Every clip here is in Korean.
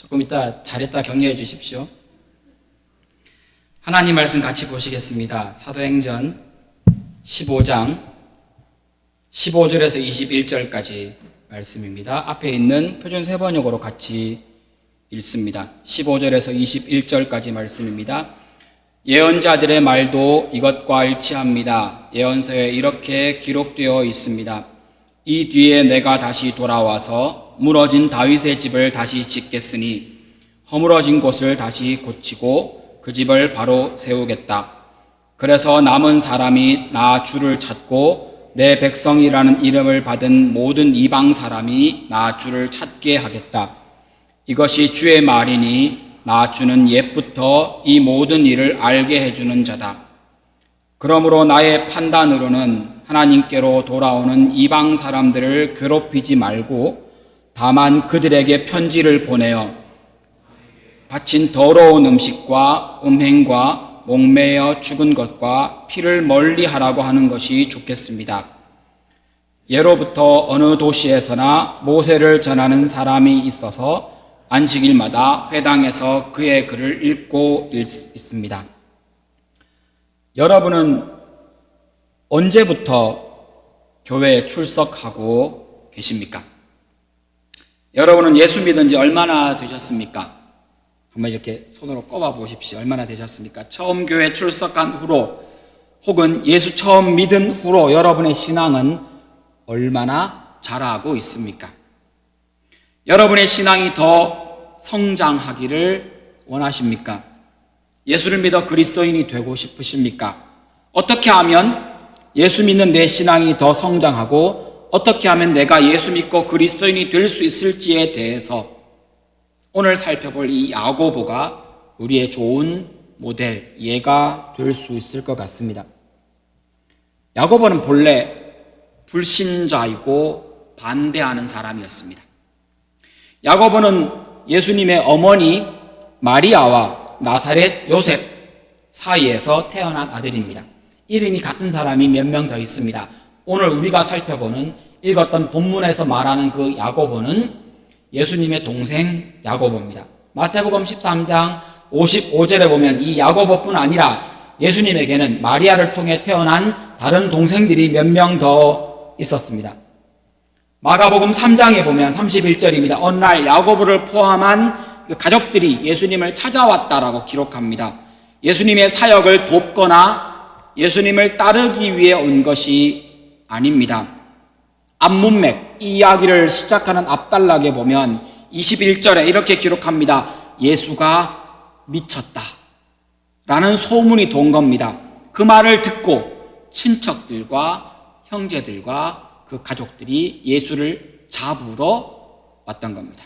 조금 이따 잘했다 격려해 주십시오. 하나님 말씀 같이 보시겠습니다. 사도행전 15장 15절에서 21절까지 말씀입니다. 앞에 있는 표준 세번역으로 같이 읽습니다. 15절에서 21절까지 말씀입니다. 예언자들의 말도 이것과 일치합니다. 예언서에 이렇게 기록되어 있습니다. 이 뒤에 내가 다시 돌아와서 무너진 다윗의 집을 다시 짓겠으니 허물어진 곳을 다시 고치고 그 집을 바로 세우겠다. 그래서 남은 사람이 나 주를 찾고 내 백성이라는 이름을 받은 모든 이방 사람이 나 주를 찾게 하겠다. 이것이 주의 말이니 나 주는 옛부터 이 모든 일을 알게 해주는 자다. 그러므로 나의 판단으로는 하나님께로 돌아오는 이방 사람들을 괴롭히지 말고 다만 그들에게 편지를 보내어 바친 더러운 음식과 음행과 목매어 죽은 것과 피를 멀리하라고 하는 것이 좋겠습니다. 예로부터 어느 도시에서나 모세를 전하는 사람이 있어서 안식일마다 회당에서 그의 글을 읽고 있습니다. 여러분은 언제부터 교회에 출석하고 계십니까? 여러분은 예수 믿은 지 얼마나 되셨습니까? 한번 이렇게 손으로 꼽아 보십시오. 얼마나 되셨습니까? 처음 교회 출석한 후로 혹은 예수 처음 믿은 후로 여러분의 신앙은 얼마나 자라고 있습니까? 여러분의 신앙이 더 성장하기를 원하십니까? 예수를 믿어 그리스도인이 되고 싶으십니까? 어떻게 하면 예수 믿는 내 신앙이 더 성장하고 어떻게 하면 내가 예수 믿고 그리스도인이 될 수 있을지에 대해서 오늘 살펴볼 이 야고보가 우리의 좋은 모델, 예가 될 수 있을 것 같습니다. 야고보는 본래 불신자이고 반대하는 사람이었습니다. 야고보는 예수님의 어머니 마리아와 나사렛 요셉 사이에서 태어난 아들입니다. 이름이 같은 사람이 몇 명 더 있습니다. 오늘 우리가 살펴보는 읽었던 본문에서 말하는 그 야고보는 예수님의 동생 야고보입니다. 마태복음 13장 55절에 보면 이 야고보뿐 아니라 예수님에게는 마리아를 통해 태어난 다른 동생들이 몇 명 더 있었습니다. 마가복음 3장에 보면 31절입니다. 어느 날 야고보를 포함한 그 가족들이 예수님을 찾아왔다라고 기록합니다. 예수님의 사역을 돕거나 예수님을 따르기 위해 온 것이 아닙니다. 앞문맥, 이 이야기를 시작하는 앞단락에 보면 21절에 이렇게 기록합니다. 예수가 미쳤다 라는 소문이 돈 겁니다. 그 말을 듣고 친척들과 형제들과 그 가족들이 예수를 잡으러 왔던 겁니다.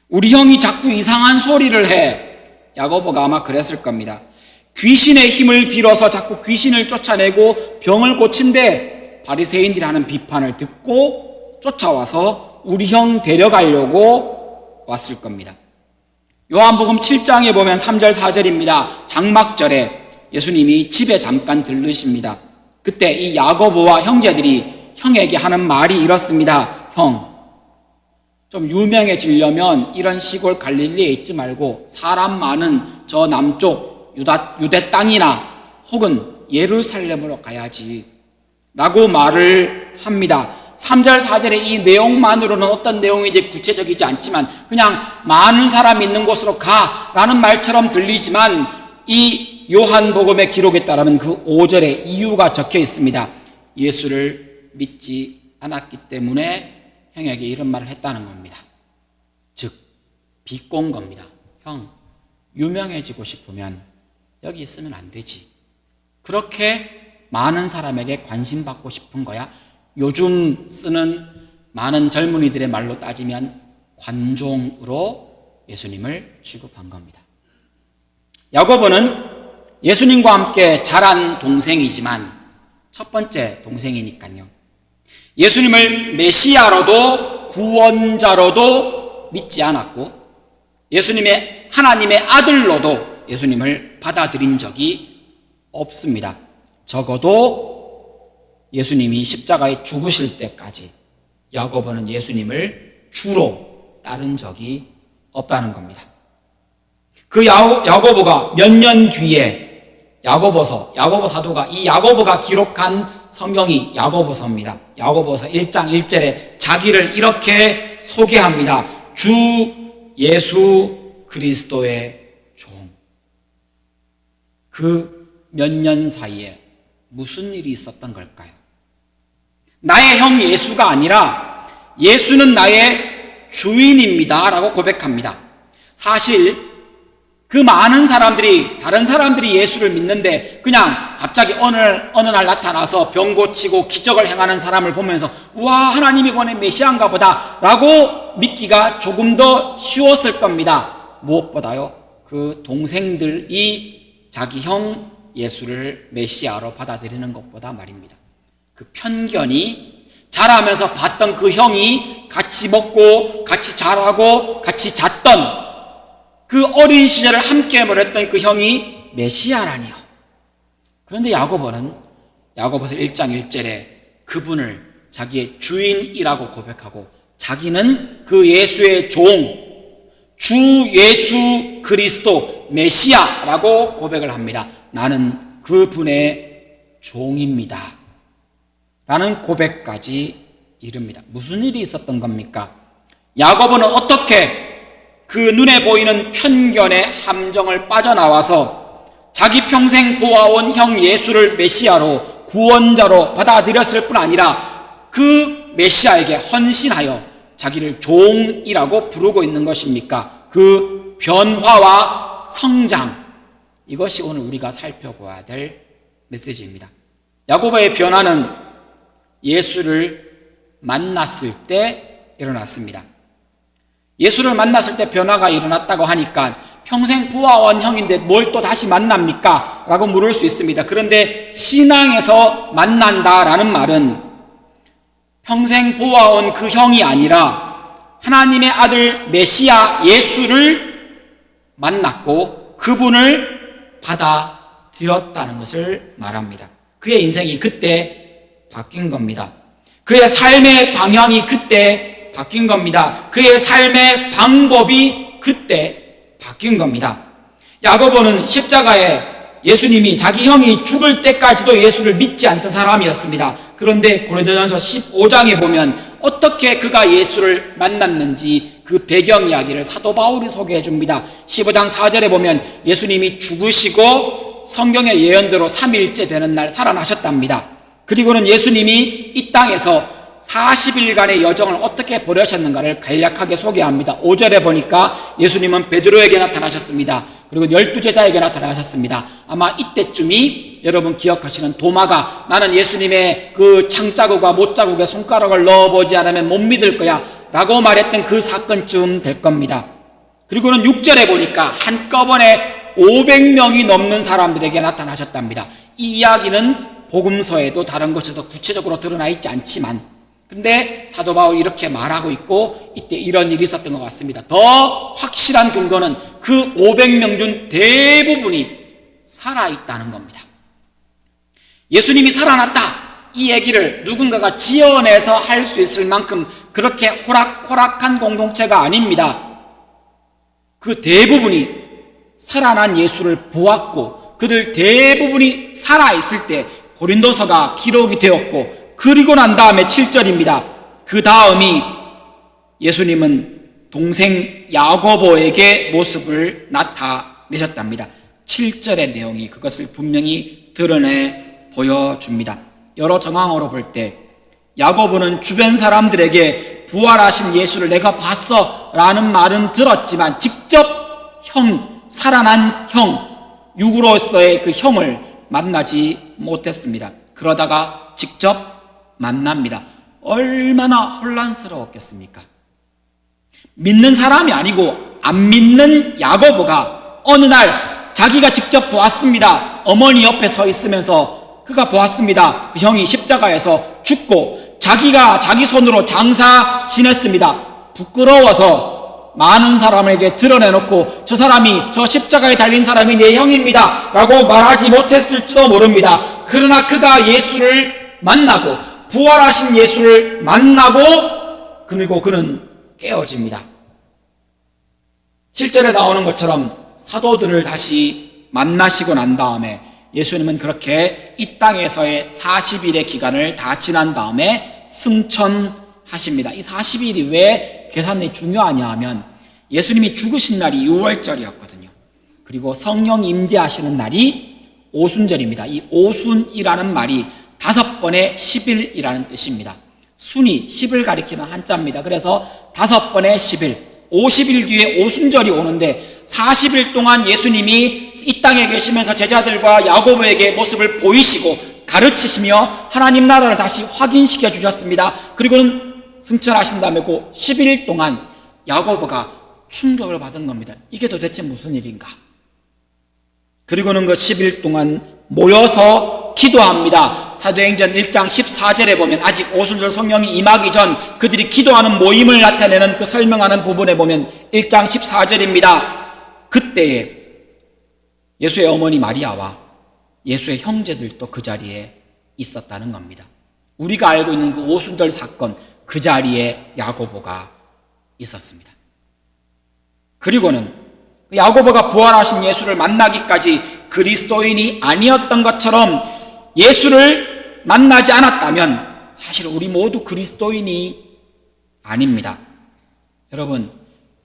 우리 형이 자꾸 이상한 소리를 해. 야고보가 아마 그랬을 겁니다. 귀신의 힘을 빌어서 자꾸 귀신을 쫓아내고 병을 고친대. 바리새인들이 하는 비판을 듣고 쫓아와서 우리 형 데려가려고 왔을 겁니다. 요한복음 7장에 보면 3절 4절입니다. 장막절에 예수님이 집에 잠깐 들르십니다. 그때 이 야고보와 형제들이 형에게 하는 말이 이렇습니다. 형, 좀 유명해지려면 이런 시골 갈릴리에 있지 말고 사람 많은 저 남쪽 유대 땅이나 혹은 예루살렘으로 가야지 라고 말을 합니다. 3절 4절의 이 내용만으로는 어떤 내용인지 구체적이지 않지만 그냥 많은 사람 있는 곳으로 가라는 말처럼 들리지만 이 요한복음의 기록에 따르면 그 5절에 이유가 적혀 있습니다. 예수를 믿지 않았기 때문에 형에게 이런 말을 했다는 겁니다. 즉 비꼰 겁니다. 형, 유명해지고 싶으면 여기 있으면 안 되지. 그렇게 많은 사람에게 관심 받고 싶은 거야. 요즘 쓰는 많은 젊은이들의 말로 따지면 관종으로 예수님을 취급한 겁니다. 야고보는 예수님과 함께 자란 동생이지만 첫 번째 동생이니까요. 예수님을 메시아로도 구원자로도 믿지 않았고 예수님의 하나님의 아들로도 예수님을 받아들인 적이 없습니다. 적어도 예수님이 십자가에 죽으실 때까지 야고보는 예수님을 주로 따른 적이 없다는 겁니다. 그 야고보가 몇 년 뒤에 야고보 사도가 이 야고보가 기록한 성경이 야고보서입니다. 야고보서 1장 1절에 자기를 이렇게 소개합니다. 주 예수 그리스도의 종. 그 몇 년 사이에 무슨 일이 있었던 걸까요? 나의 형 예수가 아니라 예수는 나의 주인입니다 라고 고백합니다. 사실 그 많은 사람들이, 다른 사람들이 예수를 믿는데 그냥 갑자기 어느 날 나타나서 병 고치고 기적을 행하는 사람을 보면서 와, 하나님이 보낸 메시아인가 보다 라고 믿기가 조금 더 쉬웠을 겁니다. 무엇보다요, 그 동생들이 자기 형 예수를 메시아로 받아들이는 것보다 말입니다. 그 편견이, 자라면서 봤던 그 형이 같이 먹고 같이 자라고 같이 잤던 그 어린 시절을 함께 보냈던 그 형이 메시아라니요. 그런데 야고보는 야고보서 1장 1절에 그분을 자기의 주인이라고 고백하고 자기는 그 예수의 종, 주 예수 그리스도 메시아라고 고백을 합니다. 나는 그분의 종입니다 라는 고백까지 이릅니다. 무슨 일이 있었던 겁니까? 야고보는 어떻게 그 눈에 보이는 편견의 함정을 빠져나와서 자기 평생 보아온 형 예수를 메시아로, 구원자로 받아들였을 뿐 아니라 그 메시아에게 헌신하여 자기를 종이라고 부르고 있는 것입니까? 그 변화와 성장, 이것이 오늘 우리가 살펴보아야 될 메시지입니다. 야고보의 변화는 예수를 만났을 때 일어났습니다. 예수를 만났을 때 변화가 일어났다고 하니까 평생 보아온 형인데 뭘 또 다시 만납니까? 라고 물을 수 있습니다. 그런데 신앙에서 만난다라는 말은 평생 보아온 그 형이 아니라 하나님의 아들 메시아 예수를 만났고 그분을 받아들였다는 것을 말합니다. 그의 인생이 그때 바뀐 겁니다. 그의 삶의 방향이 그때 바뀐 겁니다. 그의 삶의 방법이 그때 바뀐 겁니다. 야고보는 십자가에 예수님이 자기 형이 죽을 때까지도 예수를 믿지 않던 사람이었습니다. 그런데 고린도전서 15장에 보면 어떻게 그가 예수를 만났는지 그 배경 이야기를 사도 바울이 소개해 줍니다. 15장 4절에 보면 예수님이 죽으시고 성경의 예언대로 3일째 되는 날 살아나셨답니다. 그리고는 예수님이 이 땅에서 40일간의 여정을 어떻게 보내셨는가를 간략하게 소개합니다. 5절에 보니까 예수님은 베드로에게 나타나셨습니다. 그리고 12제자에게 나타나셨습니다. 아마 이때쯤이 여러분 기억하시는 도마가 나는 예수님의 그 창자국과 못자국에 손가락을 넣어보지 않으면 못 믿을 거야 라고 말했던 그 사건쯤 될 겁니다. 그리고는 6절에 보니까 한꺼번에 500명이 넘는 사람들에게 나타나셨답니다. 이 이야기는 복음서에도 다른 곳에도 구체적으로 드러나 있지 않지만 근데 사도 바울이 이렇게 말하고 있고 이때 이런 일이 있었던 것 같습니다. 더 확실한 근거는 그 500명 중 대부분이 살아있다는 겁니다. 예수님이 살아났다 이 얘기를 누군가가 지어내서 할 수 있을 만큼 그렇게 호락호락한 공동체가 아닙니다. 그 대부분이 살아난 예수를 보았고 그들 대부분이 살아있을 때 고린도서가 기록이 되었고 그리고 난 다음에 7절입니다. 그 다음이 예수님은 동생 야고보에게 모습을 나타내셨답니다. 7절의 내용이 그것을 분명히 드러내 보여줍니다. 여러 정황으로 볼 때 야고보는 주변 사람들에게 부활하신 예수를 내가 봤어 라는 말은 들었지만 직접 살아난 형, 육으로서의 그 형을 만나지 못했습니다. 그러다가 직접 만납니다. 얼마나 혼란스러웠겠습니까? 믿는 사람이 아니고 안 믿는 야고보가 어느 날 자기가 직접 보았습니다. 어머니 옆에 서 있으면서 그가 보았습니다. 그 형이 십자가에서 죽고 자기가 자기 손으로 장사 지냈습니다. 부끄러워서 많은 사람에게 드러내놓고 저 사람이 저 십자가에 달린 사람이 내 형입니다 라고 말하지 못했을지도 모릅니다. 그러나 그가 예수를 만나고 부활하신 예수를 만나고 그리고 그는 깨어집니다. 7절에 나오는 것처럼 사도들을 다시 만나시고 난 다음에 예수님은 그렇게 이 땅에서의 40일의 기간을 다 지난 다음에 승천하십니다. 이 40일이 왜 계산이 중요하냐 하면 예수님이 죽으신 날이 6월절이었거든요. 그리고 성령 임재하시는 날이 오순절입니다. 이 오순이라는 말이 5번의 10일이라는 뜻입니다. 순이 10을 가리키는 한자입니다. 그래서 5번의 10일, 50일 뒤에 오순절이 오는데 40일 동안 예수님이 이 땅에 계시면서 제자들과 야고보에게 모습을 보이시고 가르치시며 하나님 나라를 다시 확인시켜 주셨습니다. 그리고는 승천하신 다음에 그 10일 동안 야고보가 충격을 받은 겁니다. 이게 도대체 무슨 일인가? 그리고는 그 10일 동안 모여서 기도합니다. 사도행전 1장 14절에 보면 아직 오순절 성령이 임하기 전 그들이 기도하는 모임을 나타내는 그 설명하는 부분에 보면 1장 14절입니다. 그때에 예수의 어머니 마리아와 예수의 형제들도 그 자리에 있었다는 겁니다. 우리가 알고 있는 그 오순절 사건, 그 자리에 야고보가 있었습니다. 그리고는 야고보가 부활하신 예수를 만나기까지 그리스도인이 아니었던 것처럼 예수를 만나지 않았다면 사실 우리 모두 그리스도인이 아닙니다. 여러분,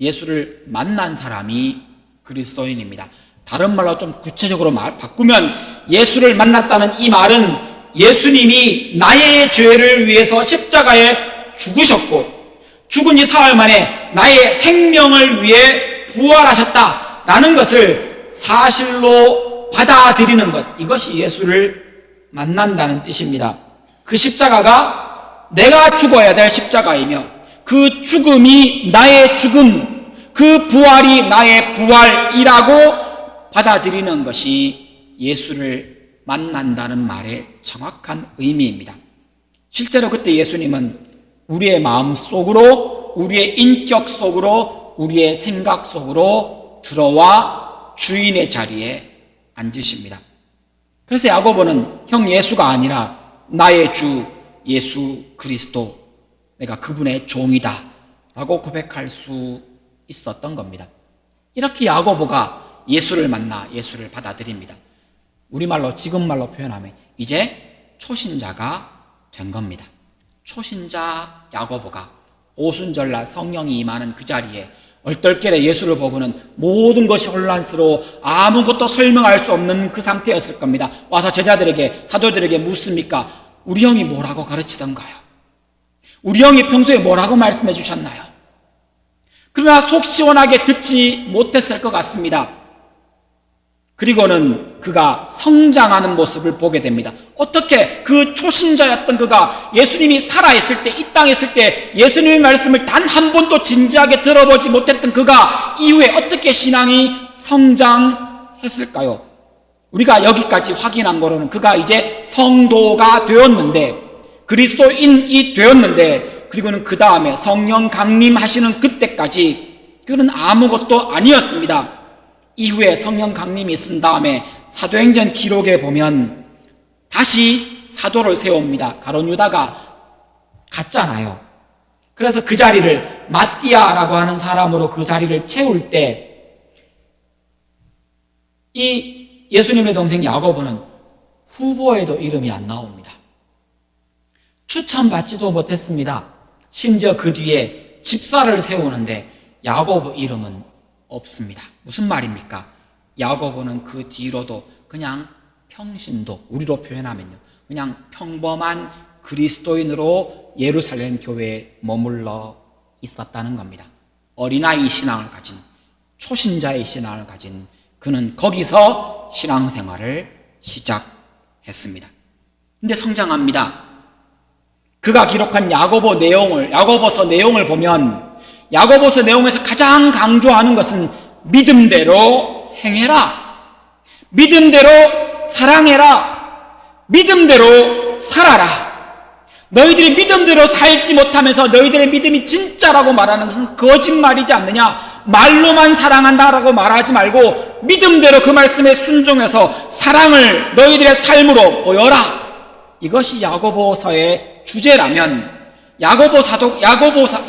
예수를 만난 사람이 그리스도인입니다. 다른 말로 좀 구체적으로 바꾸면 예수를 만났다는 이 말은 예수님이 나의 죄를 위해서 십자가에 죽으셨고 죽은 지 사흘 만에 나의 생명을 위해 부활하셨다라는 것을 사실로 받아들이는 것, 이것이 예수를 만난다는 뜻입니다. 그 십자가가 내가 죽어야 될 십자가이며 그 죽음이 나의 죽음, 그 부활이 나의 부활이라고 받아들이는 것이 예수를 만난다는 말의 정확한 의미입니다. 실제로 그때 예수님은 우리의 마음 속으로, 우리의 인격 속으로, 우리의 생각 속으로 들어와 주인의 자리에 앉으십니다. 그래서 야고보는 형 예수가 아니라 나의 주 예수 그리스도, 내가 그분의 종이다 라고 고백할 수 있었던 겁니다. 이렇게 야고보가 예수를 만나 예수를 받아들입니다. 우리말로, 지금 말로 표현하면 이제 초신자가 된 겁니다. 초신자 야고보가 오순절날 성령이 임하는 그 자리에 얼떨결에 예수를 보고는 모든 것이 혼란스러워 아무것도 설명할 수 없는 그 상태였을 겁니다. 와서 제자들에게, 사도들에게 묻습니까? 우리 형이 뭐라고 가르치던가요? 우리 형이 평소에 뭐라고 말씀해 주셨나요? 그러나 속 시원하게 듣지 못했을 것 같습니다. 그리고는 그가 성장하는 모습을 보게 됩니다. 어떻게 그 초신자였던 그가 예수님이 살아있을 때, 이 땅에 있을 때 예수님의 말씀을 단 한 번도 진지하게 들어보지 못했던 그가 이후에 어떻게 신앙이 성장했을까요? 우리가 여기까지 확인한 거로는 그가 이제 성도가 되었는데, 그리스도인이 되었는데, 그리고는 그 다음에 성령 강림하시는 그때까지 그는 아무것도 아니었습니다. 이후에 성령 강림이 있은 다음에 사도행전 기록에 보면 다시 사도를 세웁니다. 가룟 유다가 갔잖아요. 그래서 그 자리를 마띠아라고 하는 사람으로 그 자리를 채울 때 이 예수님의 동생 야고보는 후보에도 이름이 안 나옵니다. 추천받지도 못했습니다. 심지어 그 뒤에 집사를 세우는데 야고보 이름은 없습니다. 무슨 말입니까? 야고보는 그 뒤로도 그냥 평신도, 우리로 표현하면요, 그냥 평범한 그리스도인으로 예루살렘 교회에 머물러 있었다는 겁니다. 어린아이 신앙을 가진, 초신자의 신앙을 가진 그는 거기서 신앙생활을 시작했습니다. 근데 성장합니다. 그가 기록한 야고보서 내용을 보면 야고보서 내용에서 가장 강조하는 것은 믿음대로 행해라, 믿음대로 사랑해라, 믿음대로 살아라. 너희들이 믿음대로 살지 못하면서 너희들의 믿음이 진짜라고 말하는 것은 거짓말이지 않느냐? 말로만 사랑한다라고 말하지 말고 믿음대로 그 말씀에 순종해서 사랑을 너희들의 삶으로 보여라. 이것이 야고보서의 주제라면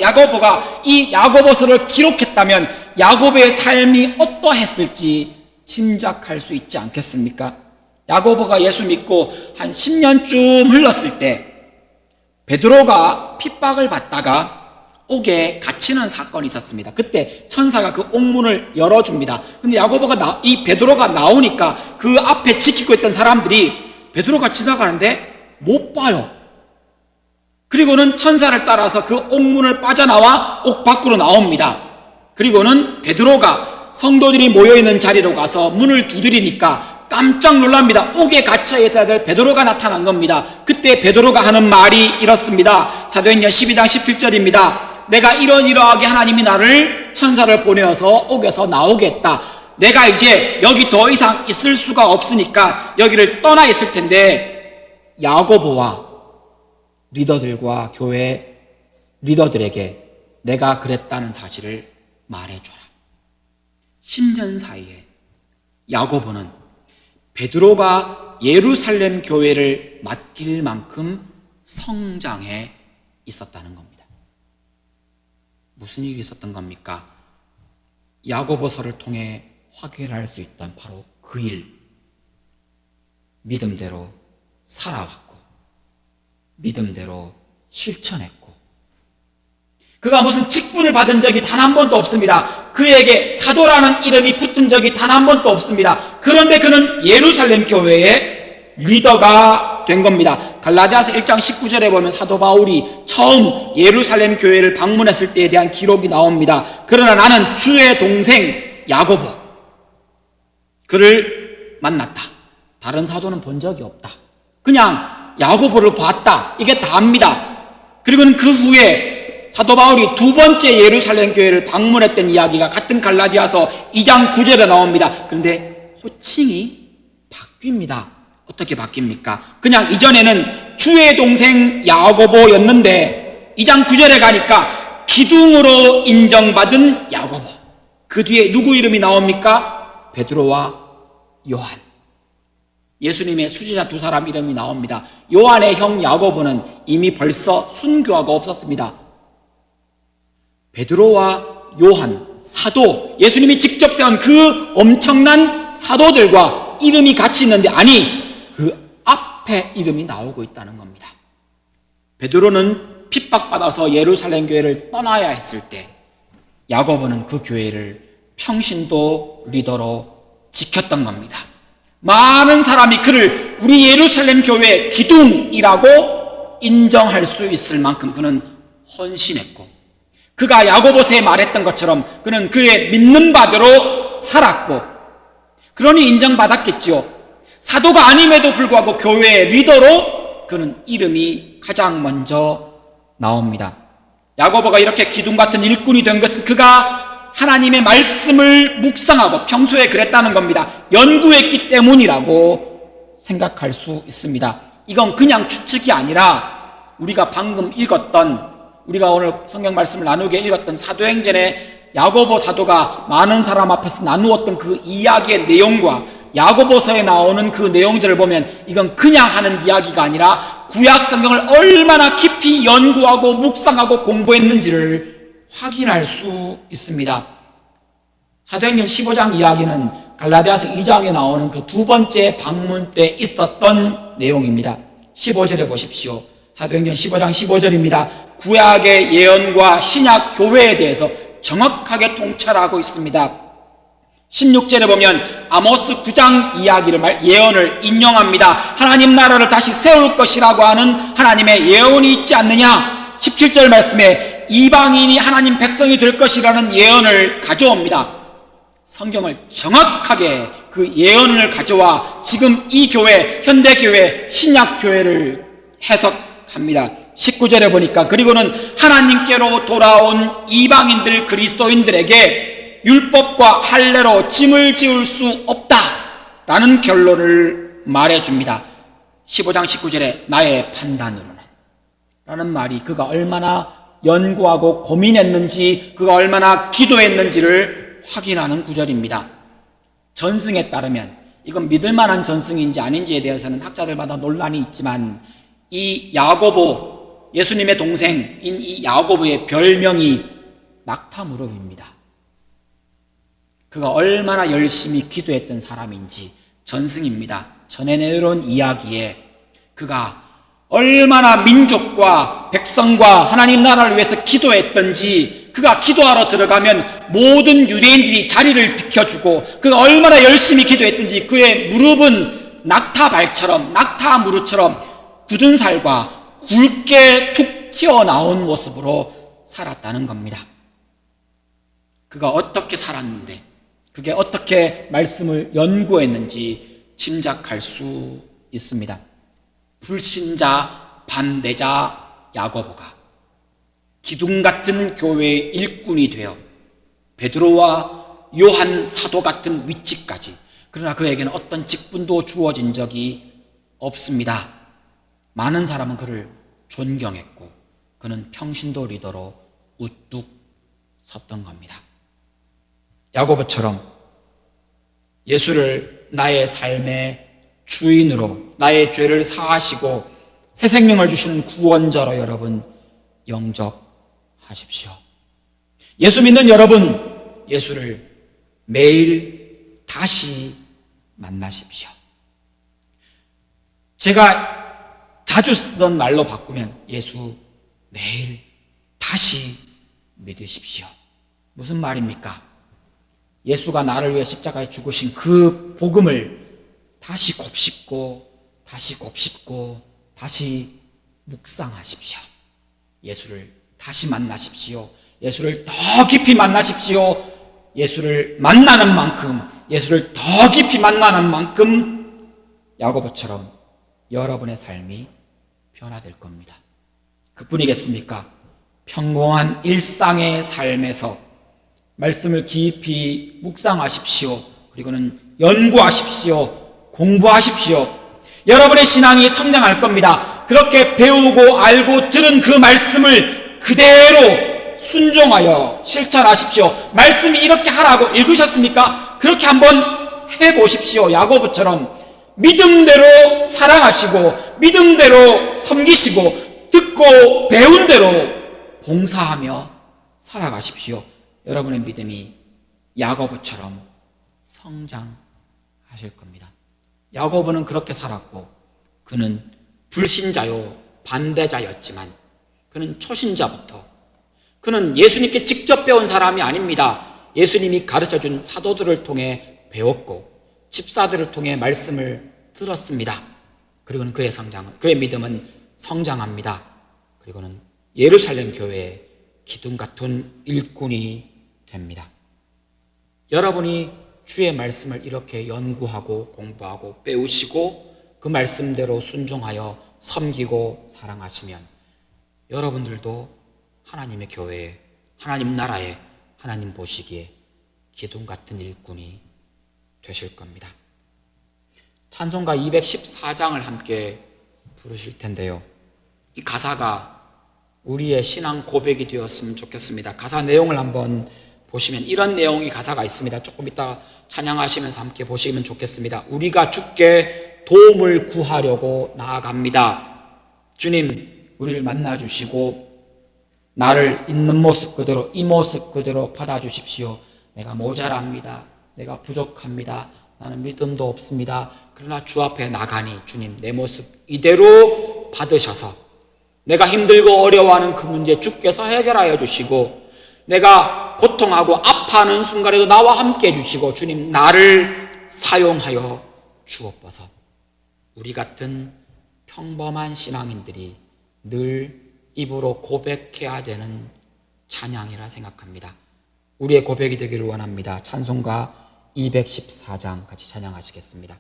야고보가 이 야고보서를 기록했다면 야고보의 삶이 어떠했을지 짐작할 수 있지 않겠습니까? 야고보가 예수 믿고 한 10년쯤 흘렀을 때 베드로가 핍박을 받다가 옥에 갇히는 사건이 있었습니다. 그때 천사가 그 옥문을 열어줍니다. 근데 이 베드로가 나오니까 그 앞에 지키고 있던 사람들이 베드로가 지나가는데 못 봐요. 그리고는 천사를 따라서 그 옥문을 빠져나와 옥 밖으로 나옵니다. 그리고는 베드로가 성도들이 모여있는 자리로 가서 문을 두드리니까 깜짝 놀랍니다. 옥에 갇혀있던 베드로가 나타난 겁니다. 그때 베드로가 하는 말이 이렇습니다. 사도행전 12장 17절입니다. 내가 이러하게 하나님이 나를 천사를 보내어서 옥에서 나오겠다. 내가 이제 여기 더 이상 있을 수가 없으니까 여기를 떠나 있을 텐데 야고보와 리더들과 교회 리더들에게 내가 그랬다는 사실을 말해줘라. 10년 사이에 야고보는 베드로가 예루살렘 교회를 맡길 만큼 성장해 있었다는 겁니다. 무슨 일이 있었던 겁니까? 야고보서를 통해 확인할 수 있던 바로 그 일. 믿음대로 살아왔고 믿음대로 실천했고 그가 무슨 직분을 받은 적이 단 한 번도 없습니다. 그에게 사도라는 이름이 붙은 적이 단 한 번도 없습니다. 그런데 그는 예루살렘 교회의 리더가 된 겁니다. 갈라디아서 1장 19절에 보면 사도 바울이 처음 예루살렘 교회를 방문했을 때에 대한 기록이 나옵니다. 그러나 나는 주의 동생 야고보 그를 만났다. 다른 사도는 본 적이 없다. 그냥 야고보를 봤다. 이게 다입니다. 그리고는 그 후에 사도 바울이 두 번째 예루살렘 교회를 방문했던 이야기가 같은 갈라디아서 2장 9절에 나옵니다. 그런데 호칭이 바뀝니다. 어떻게 바뀝니까? 그냥 이전에는 주의 동생 야고보였는데 2장 9절에 가니까 기둥으로 인정받은 야고보. 그 뒤에 누구 이름이 나옵니까? 베드로와 요한. 예수님의 수제자 두 사람 이름이 나옵니다. 요한의 형 야고보는 이미 벌써 순교하고 없었습니다. 베드로와 요한, 사도, 예수님이 직접 세운 그 엄청난 사도들과 이름이 같이 있는데 아니 그 앞에 이름이 나오고 있다는 겁니다. 베드로는 핍박받아서 예루살렘 교회를 떠나야 했을 때 야고보는 그 교회를 평신도 리더로 지켰던 겁니다. 많은 사람이 그를 우리 예루살렘 교회의 기둥이라고 인정할 수 있을 만큼 그는 헌신했고 그가 야고보서에 말했던 것처럼 그는 그의 믿는 바대로 살았고 그러니 인정받았겠지요. 사도가 아님에도 불구하고 교회의 리더로 그는 이름이 가장 먼저 나옵니다. 야고보가 이렇게 기둥 같은 일꾼이 된 것은 그가 하나님의 말씀을 묵상하고 평소에 그랬다는 겁니다. 연구했기 때문이라고 생각할 수 있습니다. 이건 그냥 추측이 아니라 우리가 방금 읽었던 우리가 오늘 성경 말씀을 나누게 읽었던 사도행전의 야고보 사도가 많은 사람 앞에서 나누었던 그 이야기의 내용과 야고보서에 나오는 그 내용들을 보면 이건 그냥 하는 이야기가 아니라 구약 성경을 얼마나 깊이 연구하고 묵상하고 공부했는지를 확인할 수 있습니다. 사도행전 15장 이야기는 갈라디아서 2장에 나오는 그 두 번째 방문 때 있었던 내용입니다. 15절에 보십시오. 사도행전 15장 15절입니다. 구약의 예언과 신약 교회에 대해서 정확하게 통찰하고 있습니다. 16절에 보면 아모스 9장 예언을 인용합니다. 하나님 나라를 다시 세울 것이라고 하는 하나님의 예언이 있지 않느냐. 17절 말씀에 이방인이 하나님 백성이 될 것이라는 예언을 가져옵니다. 성경을 정확하게 그 예언을 가져와 지금 이 교회, 현대교회, 신약교회를 해석합니다. 19절에 보니까 그리고는 하나님께로 돌아온 이방인들 그리스도인들에게 율법과 할례로 짐을 지울 수 없다라는 결론을 말해줍니다. 15장 19절에 나의 판단으로는 라는 말이 그가 얼마나 연구하고 고민했는지 그가 얼마나 기도했는지를 확인하는 구절입니다. 전승에 따르면 이건 믿을 만한 전승인지 아닌지에 대해서는 학자들마다 논란이 있지만 이 야고보 예수님의 동생인 이 야고보의 별명이 낙타무릎입니다. 그가 얼마나 열심히 기도했던 사람인지 전승입니다. 전에 내려온 이야기에 그가 얼마나 민족과 백성과 하나님 나라를 위해서 기도했던지, 그가 기도하러 들어가면 모든 유대인들이 자리를 비켜주고 그가 얼마나 열심히 기도했던지 그의 무릎은 낙타발처럼, 낙타무릎처럼 굳은 살과 굵게 툭 튀어나온 모습으로 살았다는 겁니다. 그가 어떻게 살았는데, 그게 어떻게 말씀을 연구했는지 짐작할 수 있습니다. 불신자, 반대자 야고보가 기둥 같은 교회의 일꾼이 되어 베드로와 요한 사도 같은 위치까지, 그러나 그에게는 어떤 직분도 주어진 적이 없습니다. 많은 사람은 그를 존경했고 그는 평신도 리더로 우뚝 섰던 겁니다. 야고보처럼 예수를 나의 삶의 주인으로, 나의 죄를 사하시고 새 생명을 주시는 구원자로 여러분 영접하십시오. 예수 믿는 여러분, 예수를 매일 다시 만나십시오. 제가 자주 쓰던 말로 바꾸면 예수 매일 다시 믿으십시오. 무슨 말입니까? 예수가 나를 위해 십자가에 죽으신 그 복음을 다시 곱씹고 다시 곱씹고 다시 묵상하십시오. 예수를 다시 만나십시오. 예수를 더 깊이 만나십시오. 예수를 만나는 만큼, 예수를 더 깊이 만나는 만큼 야고보처럼 여러분의 삶이 변화될 겁니다. 그뿐이겠습니까? 평범한 일상의 삶에서 말씀을 깊이 묵상하십시오. 그리고는 연구하십시오. 공부하십시오. 여러분의 신앙이 성장할 겁니다. 그렇게 배우고 알고 들은 그 말씀을 그대로 순종하여 실천하십시오. 말씀이 이렇게 하라고 읽으셨습니까? 그렇게 한번 해보십시오. 야고보처럼 믿음대로 사랑하시고 믿음대로 섬기시고 듣고 배운 대로 봉사하며 살아가십시오. 여러분의 믿음이 야고보처럼 성장하실 겁니다. 야고보는 그렇게 살았고 그는 불신자요 반대자였지만 그는 초신자부터, 그는 예수님께 직접 배운 사람이 아닙니다. 예수님이 가르쳐준 사도들을 통해 배웠고 집사들을 통해 말씀을 들었습니다. 그리고는 그의 믿음은 성장합니다. 그리고는 예루살렘 교회의 기둥 같은 일꾼이 됩니다. 여러분이 주의 말씀을 이렇게 연구하고 공부하고 배우시고 그 말씀대로 순종하여 섬기고 사랑하시면 여러분들도 하나님의 교회에, 하나님 나라에, 하나님 보시기에 기둥 같은 일꾼이 되실 겁니다. 찬송가 214장을 함께 부르실 텐데요. 이 가사가 우리의 신앙 고백이 되었으면 좋겠습니다. 가사 내용을 한번 보시면 이런 내용이 가사가 있습니다. 조금 이따 찬양하시면서 함께 보시면 좋겠습니다. 우리가 주께 도움을 구하려고 나아갑니다. 주님, 우리를 만나주시고 나를 있는 모습 그대로, 이 모습 그대로 받아주십시오. 내가 모자랍니다. 내가 부족합니다. 나는 믿음도 없습니다. 그러나 주 앞에 나가니 주님 내 모습 이대로 받으셔서 내가 힘들고 어려워하는 그 문제 주께서 해결하여 주시고 내가 고통하고 아파하는 순간에도 나와 함께 해주시고 주님 나를 사용하여 주옵소서. 우리 같은 평범한 신앙인들이 늘 입으로 고백해야 되는 찬양이라 생각합니다. 우리의 고백이 되기를 원합니다. 찬송가 214장 같이 찬양하시겠습니다.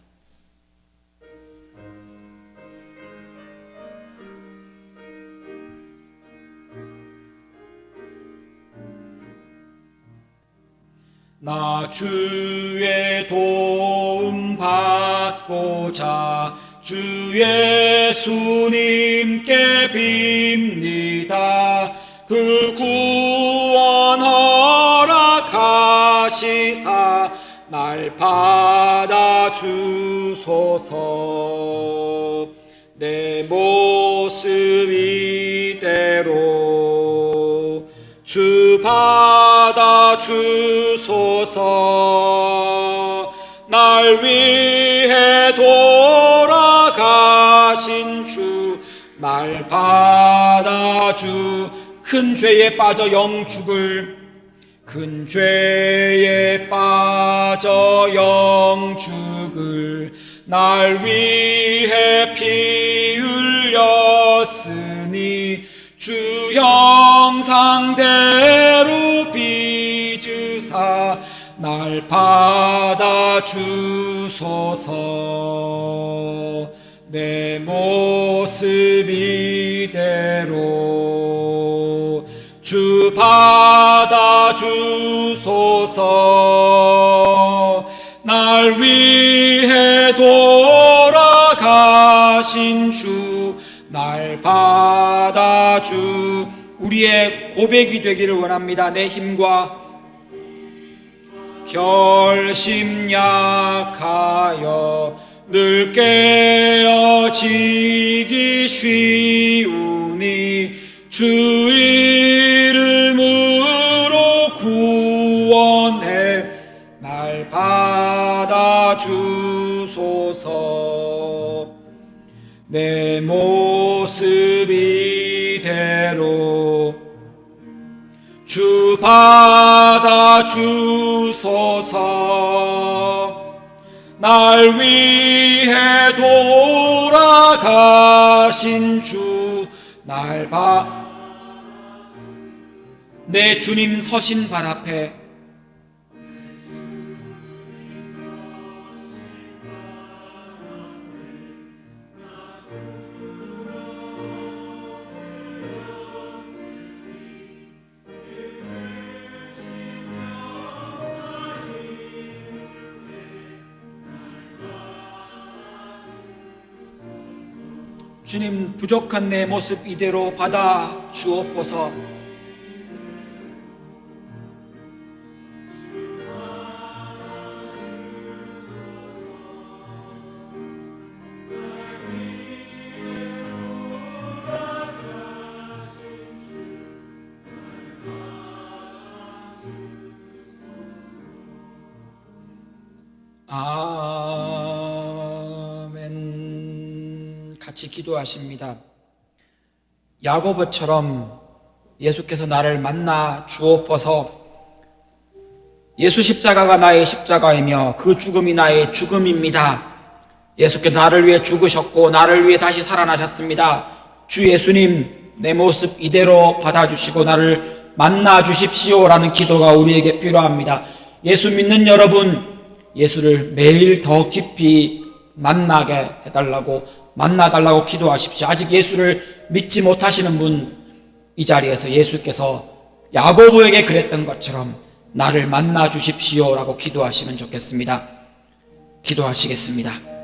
나 주의 도움 받고자 주 예수님께 빕니다. 그 구원 허락하시사 날 받아주소서. 내 모습 이대로 주 받아주소서. 날 위해 돌아가신 주 날 받아주. 큰 죄에 빠져 영죽을, 큰 죄에 빠져 영죽을 날 위해 피 흘렸으니 주 형상대로 빚으사 날 받아주소서. 내 모습 이대로 주 받아주소서. 날 위해 돌아가신 주 날 받아주. 우리의 고백이 되기를 원합니다. 내 힘과 결심 약하여 늘 깨어지기 쉬우니 주 이름으로 구원해 날 받아주소서. 내 모습 이대로 주 받아주소서. 날 위해 돌아가신 주 날 내 주님 서신 발 앞에 주님, 부족한 내 모습 이대로 받아 주옵소서. 아멘. 같이 기도하십니다. 야고보처럼 예수께서 나를 만나 주옵소서. 예수 십자가가 나의 십자가이며 그 죽음이 나의 죽음입니다. 예수께서 나를 위해 죽으셨고 나를 위해 다시 살아나셨습니다. 주 예수님, 내 모습 이대로 받아주시고 나를 만나 주십시오라는 기도가 우리에게 필요합니다. 예수 믿는 여러분, 예수를 매일 더 깊이 만나게 해달라고, 만나달라고 기도하십시오. 아직 예수를 믿지 못하시는 분, 이 자리에서 예수께서 야고보에게 그랬던 것처럼 나를 만나 주십시오라고 기도하시면 좋겠습니다. 기도하시겠습니다.